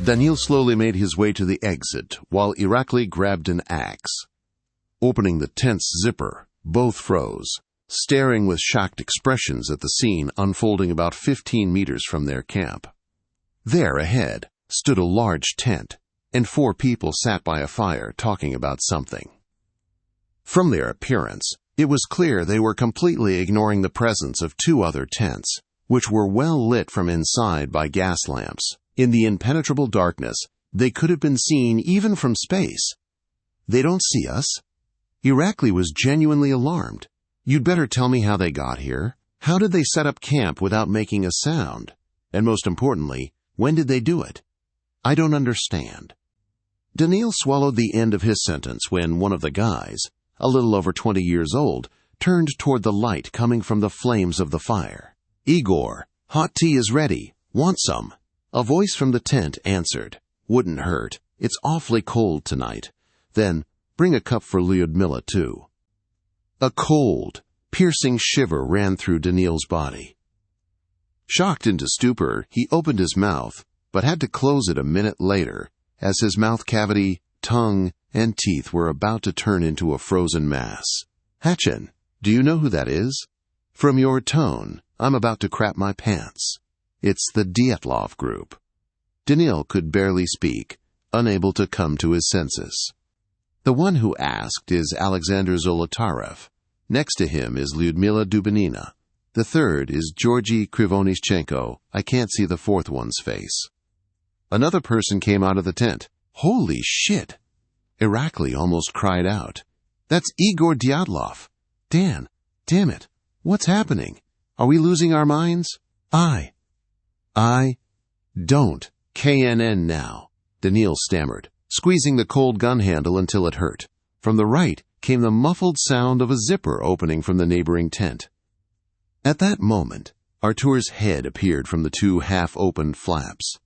Daniil slowly made his way to the exit, while Irakli grabbed an axe. Opening the tent's zipper, both froze, staring with shocked expressions at the scene unfolding about 15 meters from their camp. There ahead stood a large tent, and 4 people sat by a fire talking about something. From their appearance, it was clear they were completely ignoring the presence of 2 other tents, which were well lit from inside by gas lamps. In the impenetrable darkness, they could have been seen even from space. "They don't see us?" Irakli was genuinely alarmed. "You'd better tell me how they got here. How did they set up camp without making a sound? And most importantly, when did they do it? I don't understand." Daniil swallowed the end of his sentence when one of the guys, a little over 20 years old, turned toward the light coming from the flames of the fire. "Igor, hot tea is ready. Want some?" A voice from the tent answered. "Wouldn't hurt. It's awfully cold tonight. Then, bring a cup for Lyudmila, too." A cold, piercing shiver ran through Daniil's body. Shocked into stupor, he opened his mouth, but had to close it a minute later, as his mouth cavity, tongue, and teeth were about to turn into a frozen mass. "Hatchin, do you know who that is? From your tone, I'm about to crap my pants. It's the Dyatlov group." Daniil could barely speak, unable to come to his senses. The one who asked is Alexander Zolotarev. Next to him is Lyudmila Dubinina. The third is Georgy Krivonyschenko. I can't see the fourth one's face. Another person came out of the tent. "Holy shit!" Irakli almost cried out. "That's Igor Dyatlov. Dan, damn it, what's happening? Are we losing our minds?" I don't. KNN now," Daniil stammered, squeezing the cold gun handle until it hurt. From the right came the muffled sound of a zipper opening from the neighboring tent. At that moment, Artur's head appeared from the 2 half-opened flaps.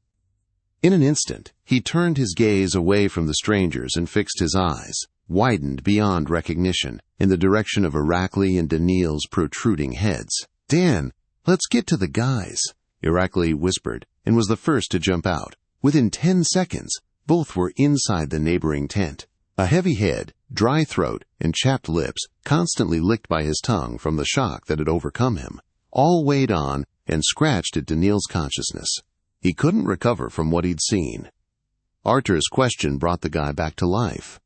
In an instant, he turned his gaze away from the strangers and fixed his eyes, widened beyond recognition, in the direction of Irakli and Daniil's protruding heads. "Dan, let's get to the guys," Irakli whispered, and was the first to jump out. Within 10 seconds, both were inside the neighboring tent. A heavy head, dry throat, and chapped lips, constantly licked by his tongue from the shock that had overcome him, all weighed on and scratched at Daniil's consciousness. He couldn't recover from what he'd seen. Artur's question brought the guy back to life.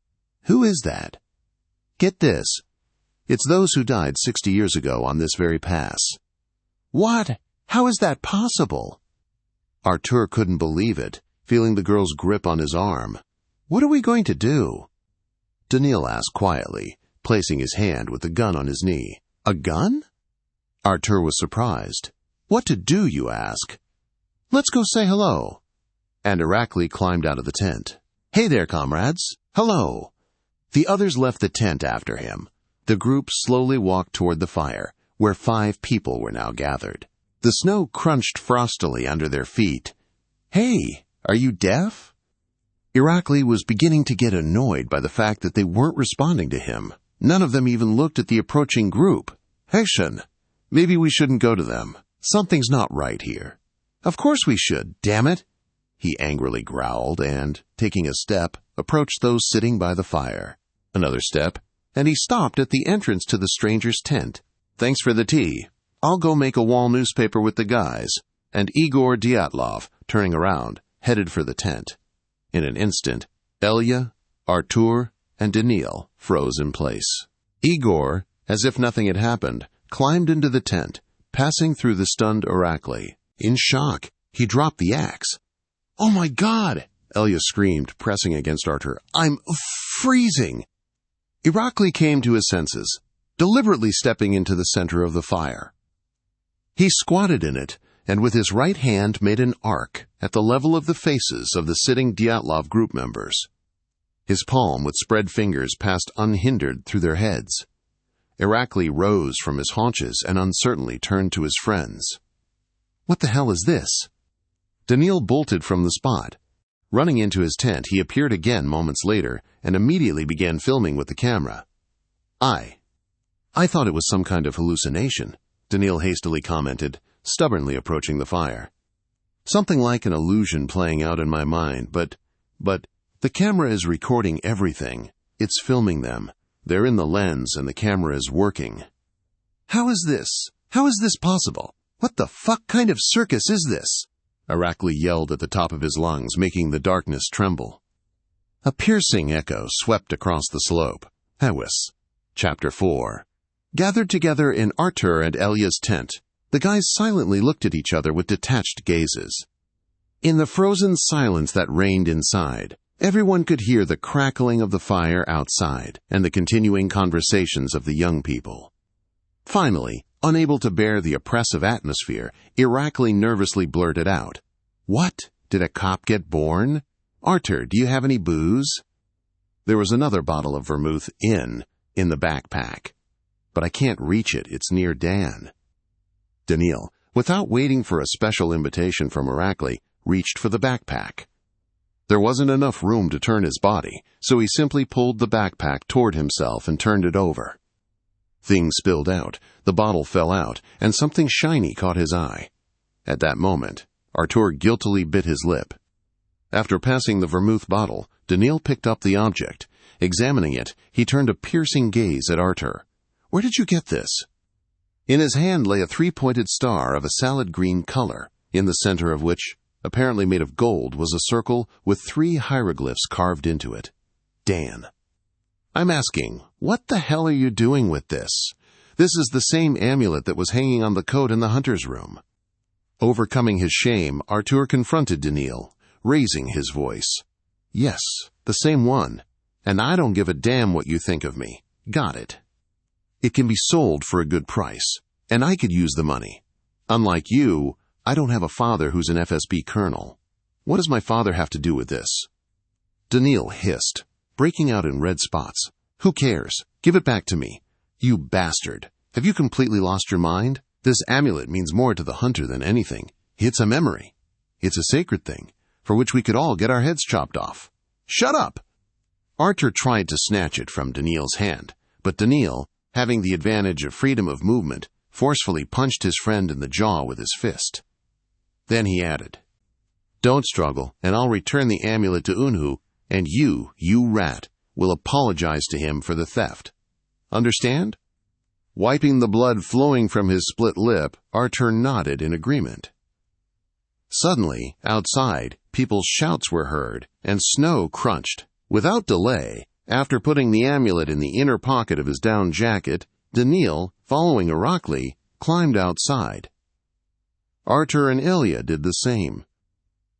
"Who is that?" "Get this. It's those who died 60 years ago on this very pass." "What? How is that possible?" Artur couldn't believe it, feeling the girl's grip on his arm. "What are we going to do?" Daniil asked quietly, placing his hand with the gun on his knee. "A gun?" Artur was surprised. "What to do, you ask?" "Let's go say hello." And Irakli climbed out of the tent. "Hey there, comrades. Hello." The others left the tent after him. The group slowly walked toward the fire, where 5 people were now gathered. The snow crunched frostily under their feet. "Hey, are you deaf?" Irakli was beginning to get annoyed by the fact that they weren't responding to him. None of them even looked at the approaching group. "Heshen, maybe we shouldn't go to them. Something's not right here." "Of course we should, damn it," he angrily growled and, taking a step, approached those sitting by the fire. Another step, and he stopped at the entrance to the stranger's tent. "Thanks for the tea. I'll go make a wall newspaper with the guys." And Igor Dyatlov, turning around, headed for the tent. In an instant, Elya, Artur, and Daniil froze in place. Igor, as if nothing had happened, climbed into the tent, passing through the stunned Irakli. In shock, he dropped the axe. "Oh my God!" Elya screamed, pressing against Artur. "I'm freezing!" Irakli came to his senses, deliberately stepping into the center of the fire. He squatted in it, and with his right hand made an arc at the level of the faces of the sitting Dyatlov group members. His palm with spread fingers passed unhindered through their heads. Irakli rose from his haunches and uncertainly turned to his friends. "What the hell is this?" Daniil bolted from the spot. Running into his tent, he appeared again moments later and immediately began filming with the camera. I thought it was some kind of hallucination," Daniil hastily commented, stubbornly approaching the fire. Something like an illusion playing out in my mind, but the camera is recording everything. It's filming them. They're in the lens and the camera is working. How is this? How is this possible? What the fuck kind of circus is this? Irakli yelled at the top of his lungs, making the darkness tremble. A piercing echo swept across the slope. Hewis. Chapter 4. Gathered together in Artur and Elya's tent, the guys silently looked at each other with detached gazes. In the frozen silence that reigned inside, everyone could hear the crackling of the fire outside and the continuing conversations of the young people. Finally, unable to bear the oppressive atmosphere, Irakli nervously blurted out, "What? Did a cop get born? Artur, do you have any booze?" There was another bottle of vermouth in the backpack. But I can't reach it. It's near Dan. Daniil, without waiting for a special invitation from Irakli, reached for the backpack. There wasn't enough room to turn his body, so he simply pulled the backpack toward himself and turned it over. Things spilled out, the bottle fell out, and something shiny caught his eye. At that moment, Artur guiltily bit his lip. After passing the vermouth bottle, Daniil picked up the object. Examining it, he turned a piercing gaze at Artur. "Where did you get this?" In his hand lay a three-pointed star of a salad green color, in the center of which, apparently made of gold, was a circle with 3 hieroglyphs carved into it. Dan. "I'm asking, what the hell are you doing with this? This is the same amulet that was hanging on the coat in the hunter's room." Overcoming his shame, Artur confronted Daniil, raising his voice. "Yes, the same one. And I don't give a damn what you think of me. Got it. It can be sold for a good price, and I could use the money. Unlike you, I don't have a father who's an FSB colonel. What does my father have to do with this?" Daniil hissed, breaking out in red spots. "Who cares? Give it back to me. You bastard. Have you completely lost your mind? This amulet means more to the hunter than anything. It's a memory. It's a sacred thing, for which we could all get our heads chopped off. Shut up!" Artur tried to snatch it from Daniil's hand, but Daniil, having the advantage of freedom of movement, forcefully punched his friend in the jaw with his fist. Then he added, "Don't struggle, and I'll return the amulet to Unhu, and you rat, will apologize to him for the theft. Understand?" Wiping the blood flowing from his split lip, Artur nodded in agreement. Suddenly, outside, people's shouts were heard, and snow crunched. Without delay, after putting the amulet in the inner pocket of his down jacket, Daniil, following Irakli, climbed outside. Artur and Elya did the same.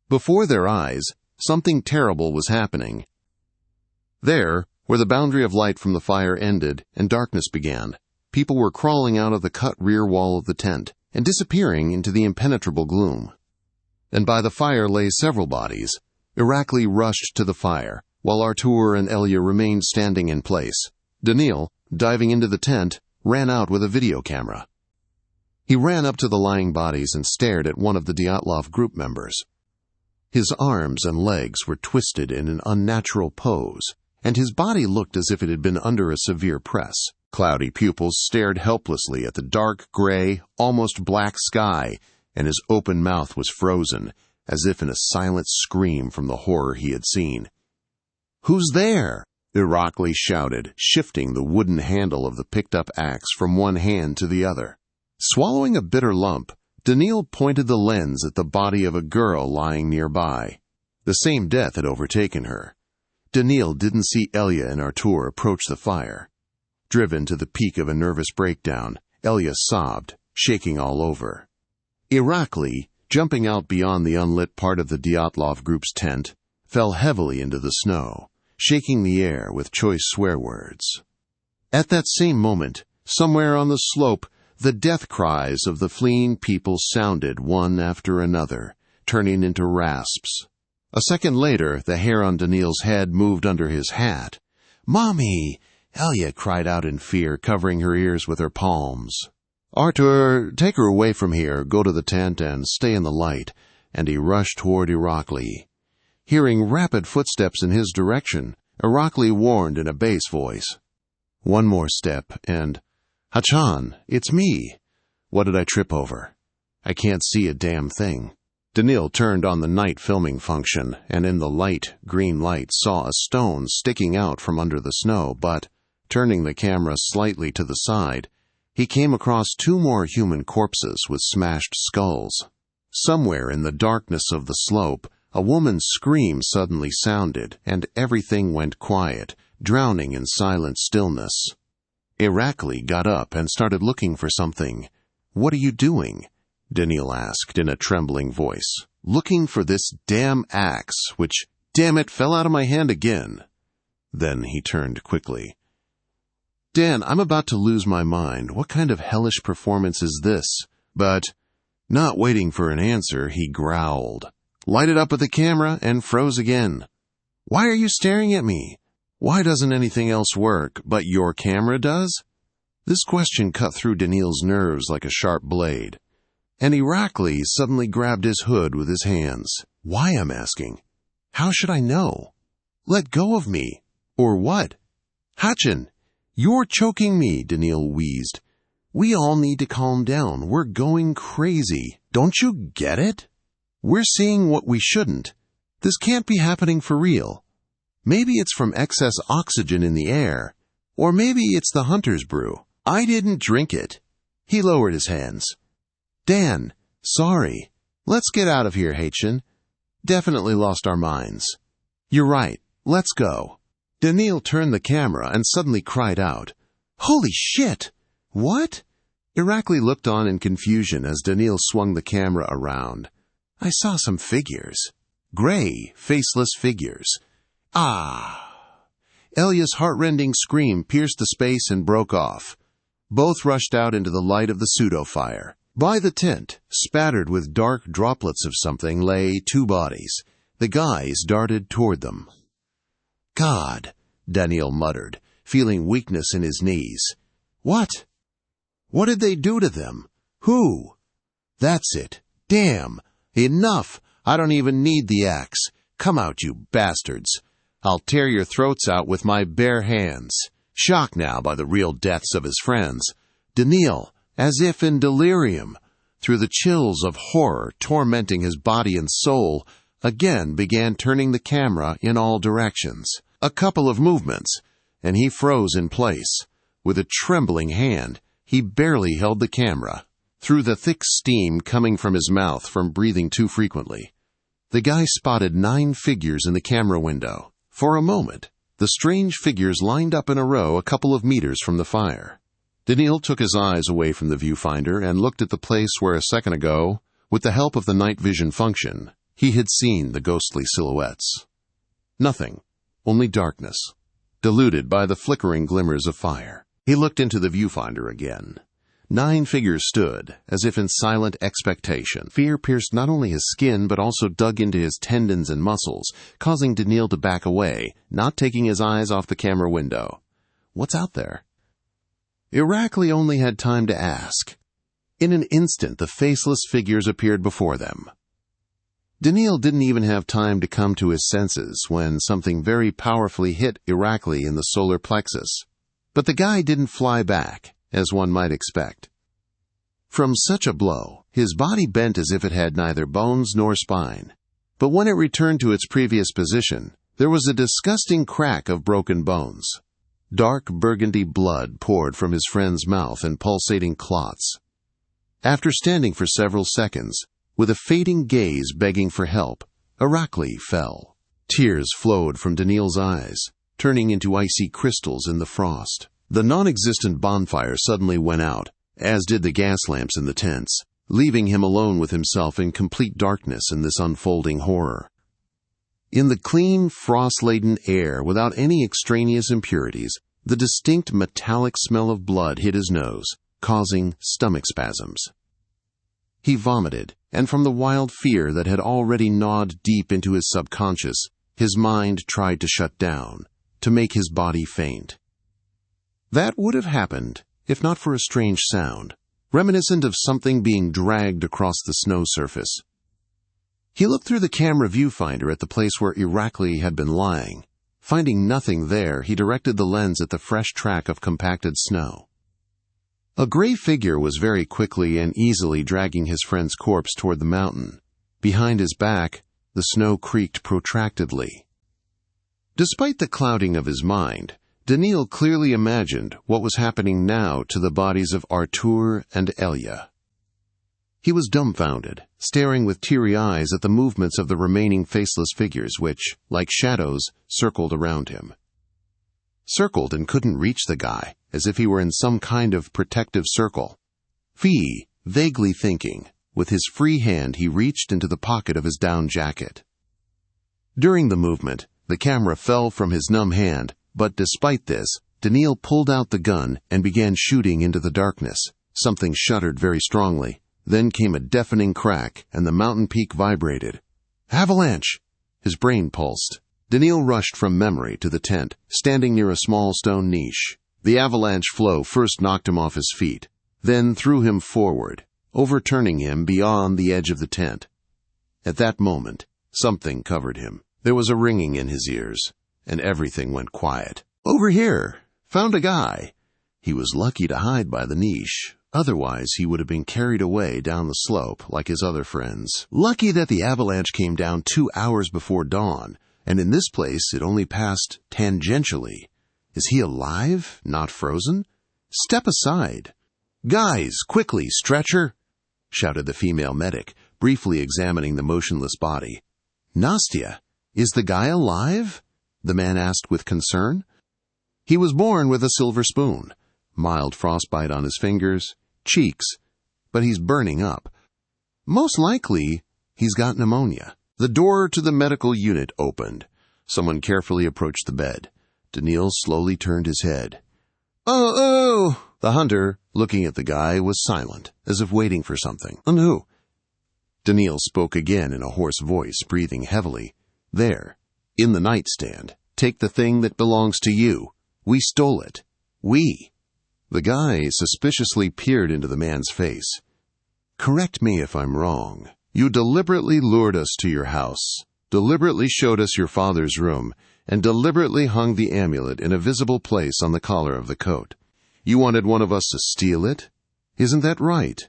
Before their eyes, something terrible was happening. There, where the boundary of light from the fire ended and darkness began, people were crawling out of the cut rear wall of the tent and disappearing into the impenetrable gloom. And by the fire lay several bodies. Irakli rushed to the fire, while Artur and Elya remained standing in place. Daniil, diving into the tent, ran out with a video camera. He ran up to the lying bodies and stared at one of the Dyatlov group members. His arms and legs were twisted in an unnatural pose, and his body looked as if it had been under a severe press. Cloudy pupils stared helplessly at the dark gray, almost black sky, and his open mouth was frozen, as if in a silent scream from the horror he had seen. "Who's there?" Irakli shouted, shifting the wooden handle of the picked-up axe from one hand to the other. Swallowing a bitter lump, Daniil pointed the lens at the body of a girl lying nearby. The same death had overtaken her. Daniil didn't see Elya and Artur approach the fire. Driven to the peak of a nervous breakdown, Elya sobbed, shaking all over. Irakli, jumping out beyond the unlit part of the Dyatlov group's tent, fell heavily into the snow, shaking the air with choice swear words. At that same moment, somewhere on the slope, the death cries of the fleeing people sounded one after another, turning into rasps. A second later, the hair on Daniil's head moved under his hat. "Mommy!" Elya cried out in fear, covering her ears with her palms. "Artur, take her away from here, go to the tent, and stay in the light," and he rushed toward Irakli. Hearing rapid footsteps in his direction, Irakli warned in a bass voice. "One more step, and... Hachan, it's me. What did I trip over? I can't see a damn thing." Daniil turned on the night filming function, and in the light, green light, saw a stone sticking out from under the snow, but, turning the camera slightly to the side, he came across 2 more human corpses with smashed skulls. Somewhere in the darkness of the slope, a woman's scream suddenly sounded, and everything went quiet, drowning in silent stillness. Irakli got up and started looking for something. "What are you doing?" Daniil asked in a trembling voice. "Looking for this damn axe, which, damn it, fell out of my hand again." Then he turned quickly. "Dan, I'm about to lose my mind. What kind of hellish performance is this?" But, not waiting for an answer, he growled, lighted up at the camera, and froze again. "Why are you staring at me? Why doesn't anything else work, but your camera does?" This question cut through Daniil's nerves like a sharp blade. And Irakli suddenly grabbed his hood with his hands. "Why, I'm asking? How should I know? Let go of me. Or what?" "Hachin, you're choking me," Daniil wheezed. "We all need to calm down. We're going crazy. Don't you get it? We're seeing what we shouldn't. This can't be happening for real. Maybe it's from excess oxygen in the air. Or maybe it's the hunter's brew. I didn't drink it." He lowered his hands. "Dan, sorry. Let's get out of here, Hachin. Definitely lost our minds." "You're right. Let's go." Daniil turned the camera and suddenly cried out, "Holy shit! What?" Irakli looked on in confusion as Daniil swung the camera around. "I saw some figures. Gray, faceless figures. Ah!" Elya's heartrending scream pierced the space and broke off. Both rushed out into the light of the pseudo-fire. By the tent, spattered with dark droplets of something, lay 2 bodies. The guys darted toward them. "God," Daniil muttered, feeling weakness in his knees. "What? What did they do to them? Who?" "That's it. Damn. Enough. I don't even need the axe. Come out, you bastards. I'll tear your throats out with my bare hands." Shocked now by the real deaths of his friends, Daniil, as if in delirium, through the chills of horror tormenting his body and soul, again began turning the camera in all directions. A couple of movements, and he froze in place. With a trembling hand, he barely held the camera, through the thick steam coming from his mouth from breathing too frequently. The guy spotted 9 figures in the camera window. For a moment, the strange figures lined up in a row a couple of meters from the fire. Daniil took his eyes away from the viewfinder and looked at the place where a second ago, with the help of the night vision function, he had seen the ghostly silhouettes. Nothing, only darkness, diluted by the flickering glimmers of fire. He looked into the viewfinder again. 9 figures stood, as if in silent expectation. Fear pierced not only his skin, but also dug into his tendons and muscles, causing Daniil to back away, not taking his eyes off the camera window. What's out there? Irakli only had time to ask. In an instant, the faceless figures appeared before them. Daniil didn't even have time to come to his senses when something very powerfully hit Irakli in the solar plexus. But the guy didn't fly back, as one might expect. From such a blow, his body bent as if it had neither bones nor spine. But when it returned to its previous position, there was a disgusting crack of broken bones. Dark burgundy blood poured from his friend's mouth in pulsating clots. After standing for several seconds, with a fading gaze begging for help, Irakli fell. Tears flowed from Daniil's eyes, turning into icy crystals in the frost. The non-existent bonfire suddenly went out, as did the gas lamps in the tents, leaving him alone with himself in complete darkness in this unfolding horror. In the clean, frost-laden air, without any extraneous impurities, the distinct metallic smell of blood hit his nose, causing stomach spasms. He vomited, and from the wild fear that had already gnawed deep into his subconscious, his mind tried to shut down, to make his body faint. That would have happened, if not for a strange sound, reminiscent of something being dragged across the snow surface. He looked through the camera viewfinder at the place where Irakli had been lying. Finding nothing there, he directed the lens at the fresh track of compacted snow. A gray figure was very quickly and easily dragging his friend's corpse toward the mountain. Behind his back, the snow creaked protractedly. Despite the clouding of his mind, Daniil clearly imagined what was happening now to the bodies of Artur and Elia. He was dumbfounded, staring with teary eyes at the movements of the remaining faceless figures which, like shadows, circled around him. Circled and couldn't reach the guy, as if he were in some kind of protective circle. Fee, vaguely thinking, with his free hand he reached into the pocket of his down jacket. During the movement, the camera fell from his numb hand, but despite this, Daniil pulled out the gun and began shooting into the darkness. Something shuddered very strongly. Then came a deafening crack, and the mountain peak vibrated. Avalanche! His brain pulsed. Daniil rushed from memory to the tent, standing near a small stone niche. The avalanche flow first knocked him off his feet, then threw him forward, overturning him beyond the edge of the tent. At that moment, something covered him. There was a ringing in his ears, and everything went quiet. Over here! Found a guy! He was lucky to hide by the niche. Otherwise, he would have been carried away down the slope like his other friends. Lucky that the avalanche came down 2 hours before dawn, and in this place it only passed tangentially. Is he alive, not frozen? Step aside. Guys, quickly, stretcher! Shouted the female medic, briefly examining the motionless body. Nastya, is the guy alive? The man asked with concern. He was born with a silver spoon, mild frostbite on his fingers, cheeks, but he's burning up. Most likely, he's got pneumonia. The door to the medical unit opened. Someone carefully approached the bed. Daniil slowly turned his head. Oh! The hunter, looking at the guy, was silent, as if waiting for something. And who? Daniil spoke again in a hoarse voice, breathing heavily. There, in the nightstand. Take the thing that belongs to you. We stole it. We. The guy suspiciously peered into the man's face. Correct me if I'm wrong. You deliberately lured us to your house, deliberately showed us your father's room, and deliberately hung the amulet in a visible place on the collar of the coat. You wanted one of us to steal it? Isn't that right?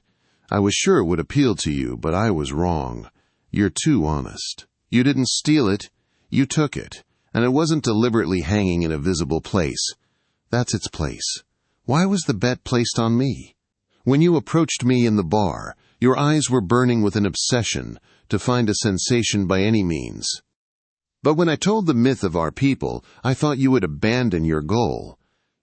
I was sure it would appeal to you, but I was wrong. You're too honest. You didn't steal it. You took it, and it wasn't deliberately hanging in a visible place. That's its place. Why was the bet placed on me? When you approached me in the bar, your eyes were burning with an obsession to find a sensation by any means. But when I told the myth of our people, I thought you would abandon your goal.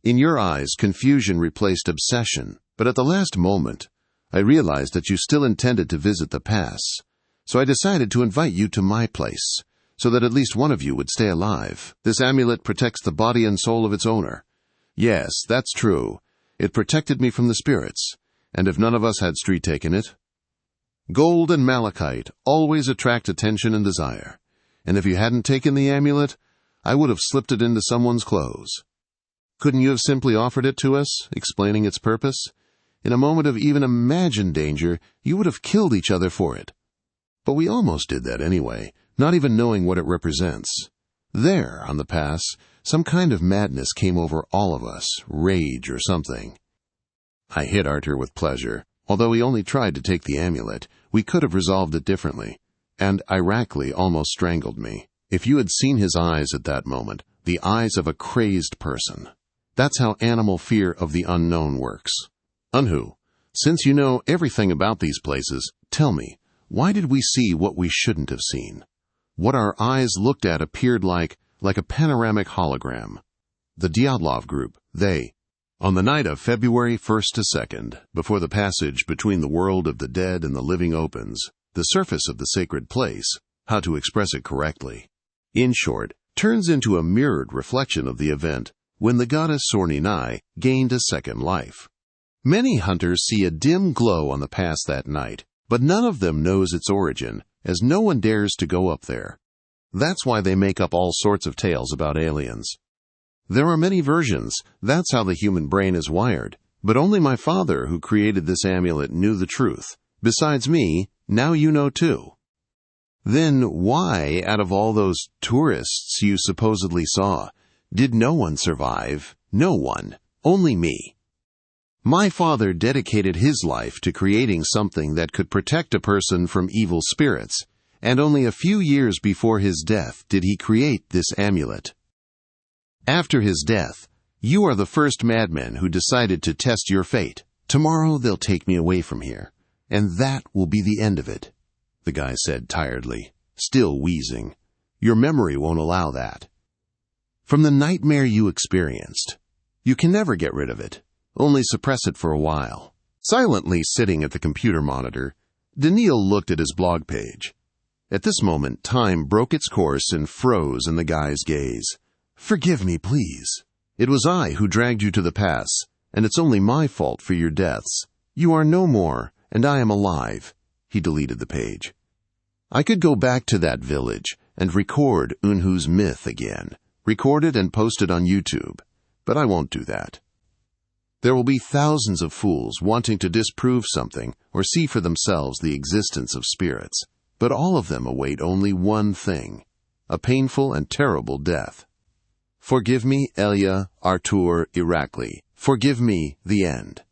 In your eyes, confusion replaced obsession, but at the last moment, I realized that you still intended to visit the pass. So I decided to invite you to my place, so that at least one of you would stay alive. This amulet protects the body and soul of its owner. Yes, that's true. It protected me from the spirits, and if none of us had street taken it. Gold and malachite always attract attention and desire, and if you hadn't taken the amulet, I would have slipped it into someone's clothes. Couldn't you have simply offered it to us, explaining its purpose? In a moment of even imagined danger, you would have killed each other for it. But we almost did that anyway, not even knowing what it represents. There, on the pass, some kind of madness came over all of us, rage or something. I hit Artur with pleasure. Although he only tried to take the amulet, we could have resolved it differently. And Irakli almost strangled me. If you had seen his eyes at that moment, the eyes of a crazed person. That's how animal fear of the unknown works. Anhu, since you know everything about these places, tell me, why did we see what we shouldn't have seen? What our eyes looked at appeared like a panoramic hologram. The Dyatlov group, they. On the night of February 1st to 2nd, before the passage between the world of the dead and the living opens, the surface of the sacred place, how to express it correctly, in short, turns into a mirrored reflection of the event when the goddess Sorninai gained a second life. Many hunters see a dim glow on the pass that night, but none of them knows its origin, as no one dares to go up there. That's why they make up all sorts of tales about aliens. There are many versions. That's how the human brain is wired. But only my father, who created this amulet, knew the truth. Besides me, now you know too. Then why, out of all those tourists you supposedly saw, did no one survive? No one. Only me. My father dedicated his life to creating something that could protect a person from evil spirits, and only a few years before his death did he create this amulet. After his death, you are the first madman who decided to test your fate. Tomorrow they'll take me away from here, and that will be the end of it, the guy said tiredly, still wheezing. Your memory won't allow that. From the nightmare you experienced, you can never get rid of it, only suppress it for a while. Silently sitting at the computer monitor, Daniil looked at his blog page. At this moment, time broke its course and froze in the guy's gaze. Forgive me, please. It was I who dragged you to the pass, and it's only my fault for your deaths. You are no more, and I am alive. He deleted the page. I could go back to that village and record Unhu's myth again, record it and post it on YouTube, but I won't do that. There will be thousands of fools wanting to disprove something or see for themselves the existence of spirits, but all of them await only one thing, a painful and terrible death. Forgive me, Elia, Artur, Irakli. Forgive me, the end.